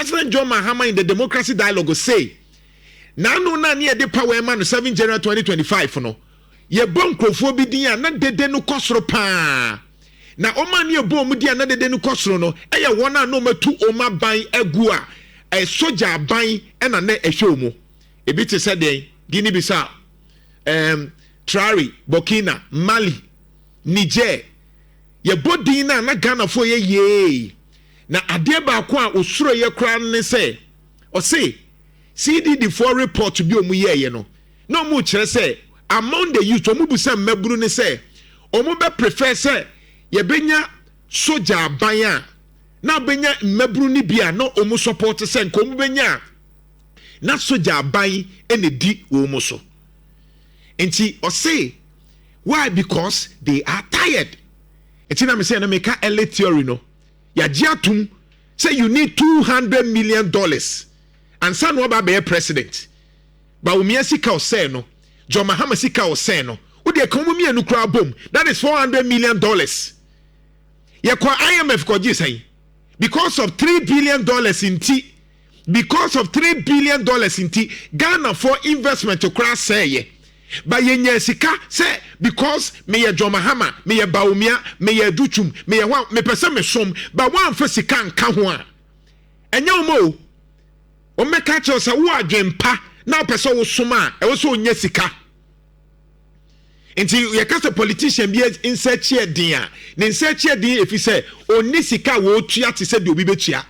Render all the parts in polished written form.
President John Mahama in the democracy dialogue say, Nano na near the power man 7 January 2025 no. Ye bon krofo bi din na dede no kosro pa. Na oma ne bom di na dede no kosro no, eye wona no matu oma ban agu a, soja ban e na na ehwe mu. Ebi te se den, Guinea Bissau, Trari, Burkina, Mali, Niger. Ye bodin na Ghana fo ye. Na ade ba ko a osuro ye kra ne se, o say CDD4 report bi omu ye no. No mu kire se among the youth omu bu se maburu ne se omu be prefer se ye benya soja ban a na benya maburu ni bia no omu support se nko omu benya na soja ban ene di wo mu so. Enti o say why? Because they are tired. Enti na me say na make a early theory no. Ya jiatum say you need $200 million and son wa ba be president. Ba umia sika o say no. John Mahama sika o say no. Wo de kan mu anu kra bom. That is $400 million. Ye kwa IMF ko ji say because of $3 billion in tea. Because of $3 billion in tea, Ghana for investment to crash say. But yenye sika say because me ye John Mahama, me ye Baumia, me ye Duchum, me ye wan me pese me som, but one for sika nka ho a. Enya mo o me ka che say wo adwempa na pese wo som a e wo so nya sika. Enti ye ka say politician bi insert here din a, ne insert here din efi say oni sika wo tua te say de obi betua.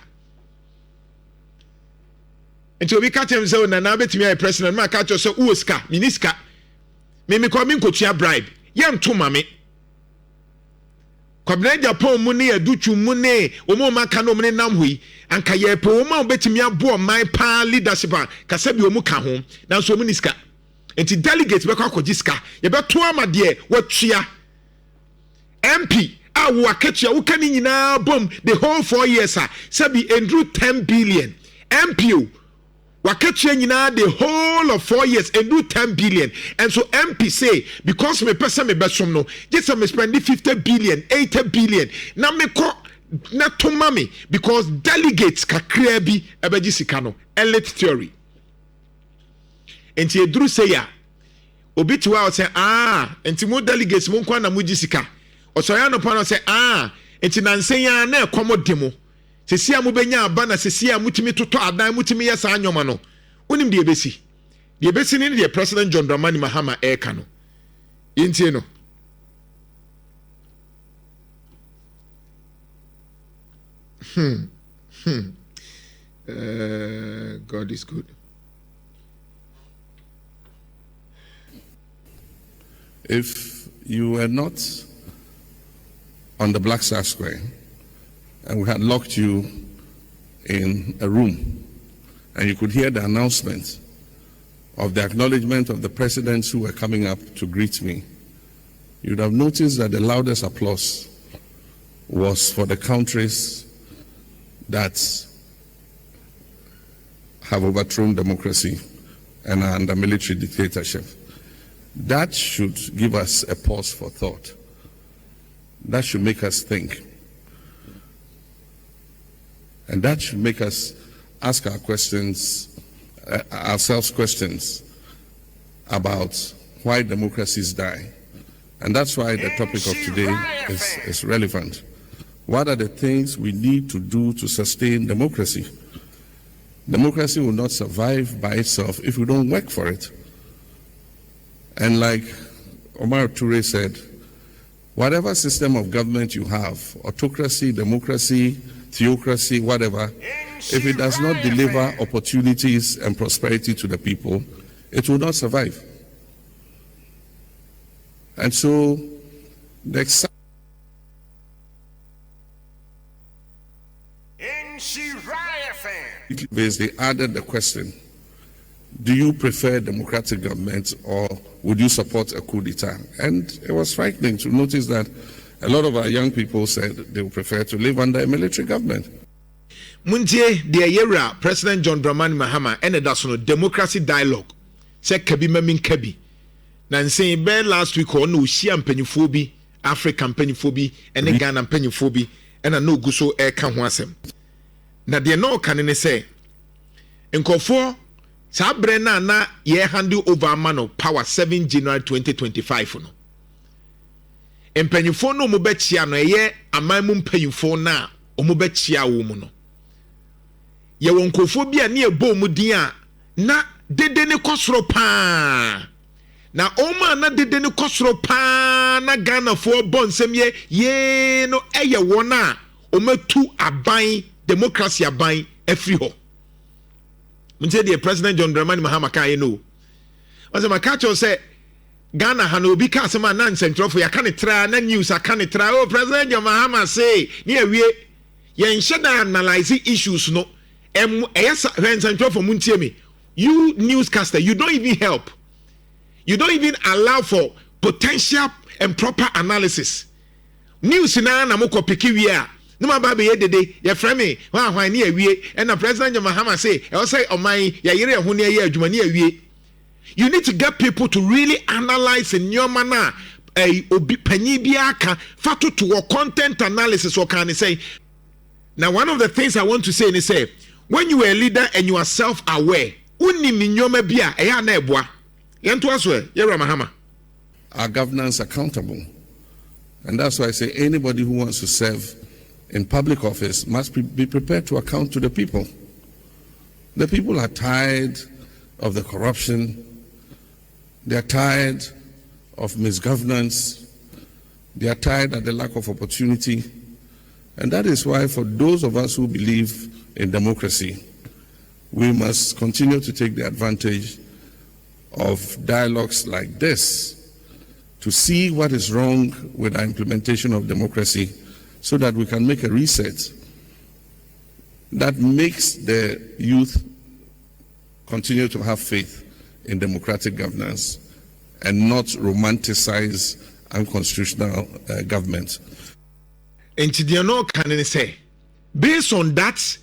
Enti obi ka che say na na betimi ay president ma ka che say wo sika, miniska. Me kwa min kotua bribe yem to mame kwabna Japan mu ne aduchu mu ne omo maka no me nam hui anka ye pe omo betimi abo man pa leadership ka se bi omo ka ho na so mu niska enti delegate be kwa kojiska ye be to amade watua MP a wo akatua wo kan nyina bom the whole 4 years se bi endru 10 billion MPO Wakatua nyina the whole of 4 years and do 10 billion. And so MP say, because me person me besom no, just me spend 50 billion, 80 billion. Na me ko na to mami because delegates kakra bi ebeji sika no. Elite theory. Enti edru say ya. Obi tiwa say enti mo delegates mo kwa na mo jisika. Osoya no pa say enti nansen ya na ekomo demo. Sesi amu benya aba na sesi amu timi toto adan mutimi yesa anyoma no onim de ebesi ni de President John Dramani Mahama eka no yentie no God is good. If you were not on the Black Star Square and we had locked you in a room, and you could hear the announcement of the acknowledgement of the presidents who were coming up to greet me, you'd have noticed that the loudest applause was for the countries that have overthrown democracy and are under military dictatorship. That should give us a pause for thought. That should make us think. And that should make us ask ourselves questions about why democracies die. And that's why the topic of today is relevant. What are the things we need to do to sustain democracy? Democracy will not survive by itself if we don't work for it. And like Omar Toure said, whatever system of government you have, autocracy, democracy, theocracy, whatever, if it does not deliver opportunities and prosperity to the people, it will not survive. And so, there's they added the question, do you prefer democratic government or would you support a coup d'etat? And it was frightening to notice that a lot of our young people said they would prefer to live under a military government. Muntie the era President John Dramani Mahama and the democracy dialogue. Say kabi mamin kabi. Na saying be last week on no Ushia pennyphobi, African pennyphobi, and a Ghana pennyphobi, and a no guso air can wasem. na de no kan ne say nkofo sa bre na ye handle over man power 7 January 2025 no empanyifo no mo bechia no ye amam mpanyifo na o mo bechia wo mu no ye wonkofo bia ne ebo mu din a na dede ne kosoro pa na oma na dede ne kosoro pa na Ghana fo bonsem ye no eye wona o matu aban democracy aban afri ho munte the President John Dramani Mahama kan no was ma catch say Ghana ha no obi ka asema na nsentro ya kan tra na news aka ne tra oh President John Mahama say ni awie ye nhye da analyze issues no eyesa nsentro for muntie me. You newscaster, you don't even help. You don't even allow for potential and proper analysis. News na moko piki wi a. No ma ba be yedede, ye frame, hwan ni awie, and the President John Mahama say, e say oman ya yire ho ne ye adwuma ni awie. You need to get people to really analyze in your manner obi panyi bia aka fato to content analysis or can say. Now one of the things I want to say is say when you are a leader and you are self-aware, our governance accountable. And that's why I say anybody who wants to serve in public office must be prepared to account to the people. The people are tired of the corruption. They are tired of misgovernance. They are tired of the lack of opportunity. And that is why for those of us who believe in democracy, we must continue to take the advantage of dialogues like this to see what is wrong with our implementation of democracy so that we can make a reset that makes the youth continue to have faith in democratic governance and not romanticize unconstitutional government. And Tidiano can say, based on that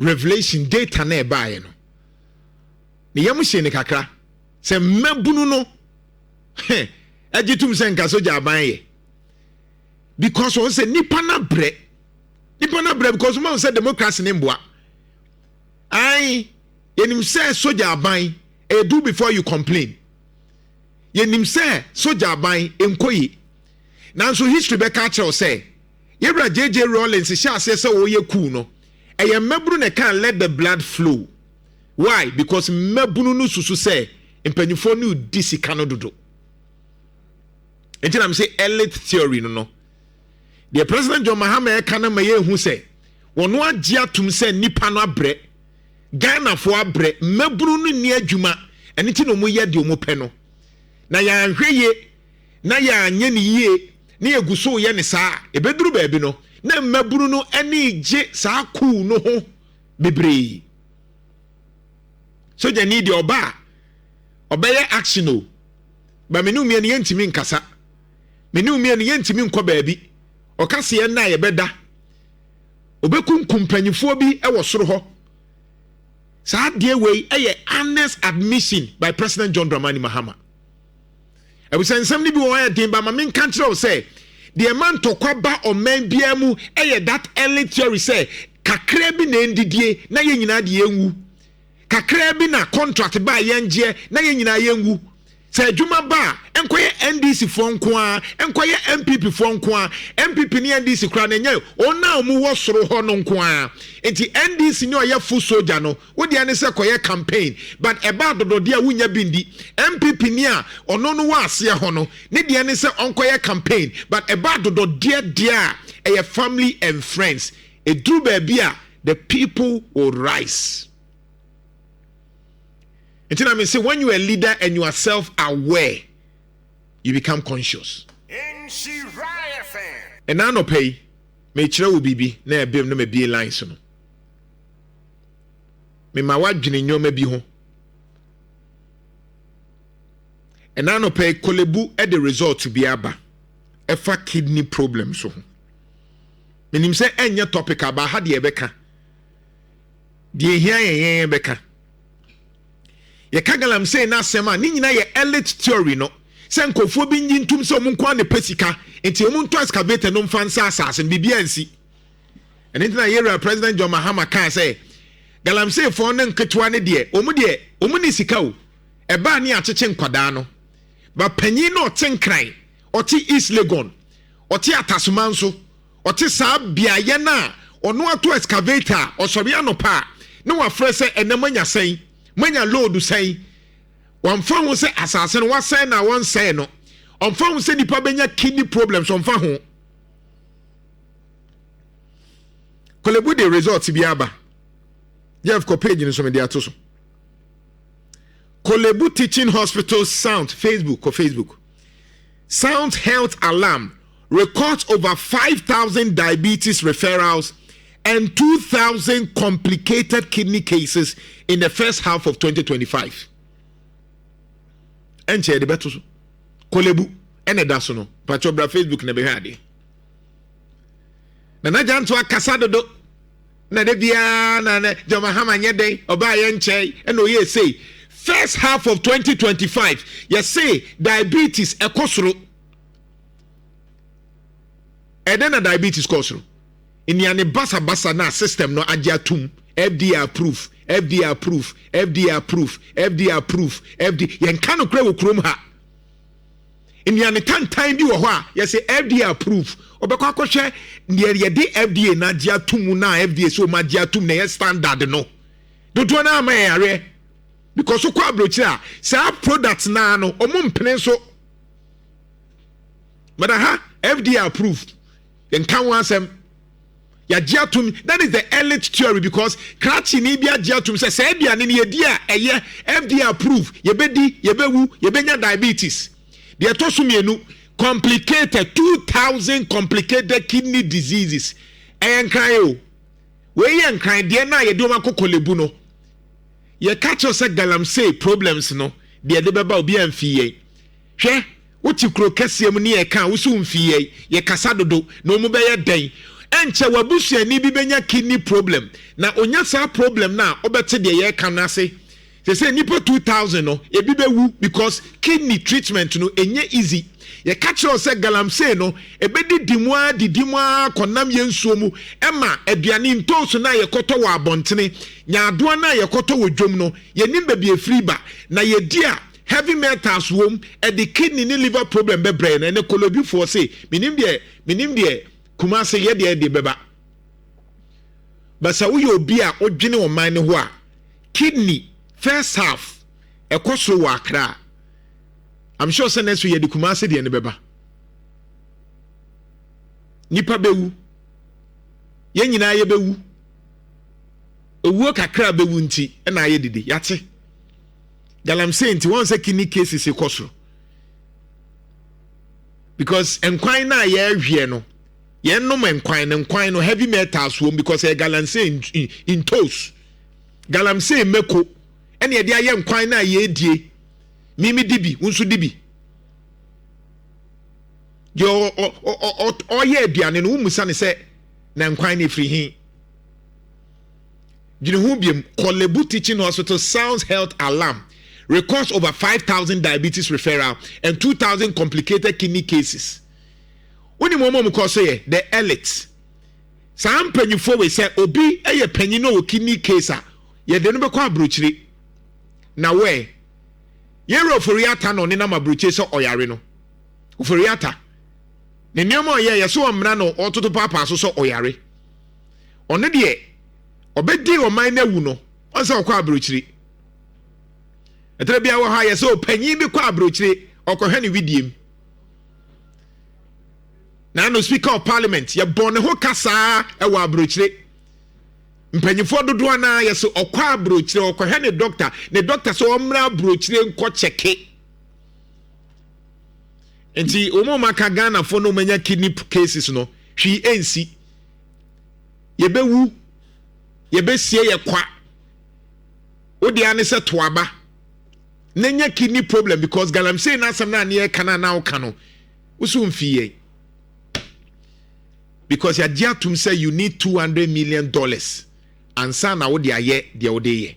revelation data na eba no ne yamushe ne kakra se mabunu no agitum se nka soja aban ye because on say nipa na bre because man say democracy ne mboa ai yenim say soja aban do before you complain yenim say soja aban enkoyi nanso history be ka kire say yebra JJ Rollins sha say wo ye cool no eye mabunu ne can let the blood flow. Why? Because mabunu no susu say impanyifo no disika no dodo. Enti na me say elite theory no. The President John Mahama e kan ma ye hu say wono agye atum say nipa no abre Ghana fo abre mabunu no ni adwuma eni ti no mo ye de mo pe no. Na ya hweye na ya anye ni yie na eguso ye ne saa ebeduru ba bi no na mabunu no ani je saa ku no ho bebre so je need oba obeye action o ba menu mi ne yentimi nkasa menu mi ne yentimi nkọ ba bi okase ye na ye beda obekunkum panyifo bi e wo soro ho saa de we eye honest admission by President John Dramani Mahama e bi sensem ni bi wo ya din ba ma men kan kire o say the man to kwaba o man biamu that early theory say kakra bi na ndidie na ye nyina de yenwu kakra bi na contract ba yenje na ye nyina yenwu say adwuma ba enkoye NDC fo nko a enkoye MPP fo nko a MPP ni NDC kra na nye ona omu wo soro ho no nko a enti NDC ni oye full soldier no wo de ane say koye campaign but eba dodode a wunya bindi MPP ni a ono no wa ase ho no ne de ane say onkoye campaign but eba dodode dia a family and friends e dru ba bia the people will rise. And I mean, say when you are a leader and you are self-aware, you become conscious. And now no pay, me chira will be na be no me be lines no. Me ma wadwene nyo me bi ho. And now no pay kolebu e the result to be aba. Efa kidney problems so. Menim say enya topic aba ha de ebeka. De hia yen beka. Ye kagalam say na sema ni nyina ye elite theory no se nkofo bi nyintum se omunko ne pesika enti omunto excavator no mfansa asase bibia nsi and into President John Mahama can say galamsey for ne nketwa ne de omu ni sika o e ba ni acheche nkwada no ba panyin no tenkran oti East Legon oti Atasumanso oti sa biaye na ono ato excavator osori anopa ne wa frese enemanya sen manya load sen wamfa ho se asase no wasen na won sen no omfa ho se nipa benya kidney problems omfa ho kolebu de results bi aba Jeff ko page ni so me de ato so Kolebu Teaching Hospital Sound Facebook Sound Health Alarm records over 5,000 diabetes referrals and 2,000 complicated kidney cases in the first half of 2025. Enche de beto so Kolebu ene da so no patobra Facebook na be hade na janto akasa dodo na de bia na John Mahama nyede oba ye nche eno ye say first half of 2025 you say diabetes ekosoro edena diabetes kosoro iniane basa na system no agiatum FDA approve yen kanu kre wo krom ha iniane tantan bi wo ho a you say FDA approve obekwa akwohwe ye de FDA na agiatum na FDA so ma agiatum na standard no dodo na ama yare because so kwa brochira say product na no omumpene so but FDA approved yen kan wansem ya giatum that is the elite theory because krachi ni bia giatum say bia ne ye dia eye FDA approved ye bedi ye bewu ye benya diabetes de etosumienu complicated 2,000 complicated kidney diseases enkran o we enkran de na ye de o makokolebu no ye catch us galamsey problems no de beba obi amfiye hwe woti kro kasem ne ye kan wo so mfiye ye kasa dodo na omu be ye den enche wabusuani bi benya kidney problem na onya sa problem na obete de ye kan ase say nipa 2,000 no ebi bewu because kidney treatment no enye easy ye catch us galamsey no ebedi didimwa konam ye nsuo mu ema aduane ntoso na ye koto wa abontene nyaadoa na ye koto wo dwom no ye nimba bi efiri ba na ye dia heavy metals wom e the kidney ni liver problem be brain na ne kolobi for say minim de kuma say ye de beba basa wo ye obi a odwene wo man ne ho a kidney first half ekosoro wa akra I'm sure say next week the Kumasi de beba nipa bewu ye nyina ye bewu owu kakra bewu nti na ye didi yate galamsey nti won say kidney cases ekosoro because enkwan na ye ahwe no ye nom enkwan no heavy metals wom because e galamsey in toast galamsey meko ene ye dia ye enkwan na ye die mimi dibi unsu dibi yo ye aduane no umusa ne se na nkwan ne free hin gine hu biem Kolebu Teaching Hospital Sounds Health Alarm records over 5,000 diabetes referral and 2,000 complicated kidney cases woni mo ko say the elite sam panyufo we say obi eye panyi no kidney case a ye de no be kwa abrochire na we Yero Furiata no ni na mabruche so oyare no. Furiata. Ne nneoma ye so omra no ototo papa so oyare. One de obedi oman na wu no. Onse okwa abrochiri. Etere bia wo ha ye so panyin bi kwa abrochiri okohwe ne widiem. Na no speaker of parliament ye bone ho kasa e wo abrochiri. Mpanyifo dodo na yeso okwa abrochire okohwe ne doctor so omra abrochire nko cheke enti omo maka Ghana fo no manya kidney cases no hwi ensi yebewu yebesie ye kwa odi ane se toaba nenya kidney problem because galamsey na asem na ne kana na oka no usu mfiye because ya giatum say you need $200 million ansa na wo de aye de wo de ye